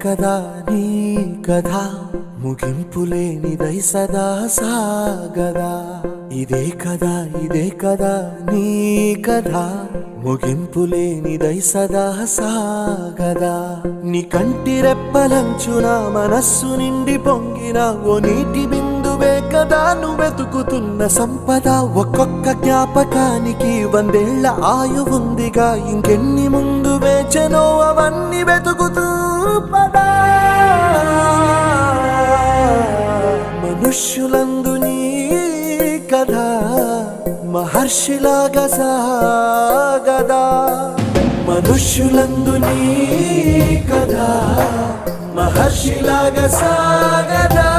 కదా నీ కథ ముగింపులేనిదై సదా సాగదా. ఇదే కదా నీ కథ ముగింపులేనిదై సదా సాగదా. నీ కంటి రెప్పలంచున మనస్సు నిండి పొంగిన ఓ నీటి బిందువే కదా నువ్వెతుకుతున్న సంపద. ఒక్కొక్క జ్ఞాపకానికి 100 ఏళ్ల ఆయువుందిగా, ఇంకెన్ని ముందు వేచనో అవన్నీ వెతుకుతూ పదా. మనుష్యులందు నీ కథ మహర్షిలాగా సాగదా. మనుష్యులందు నీ కథ మహర్షిలాగా సాగదా.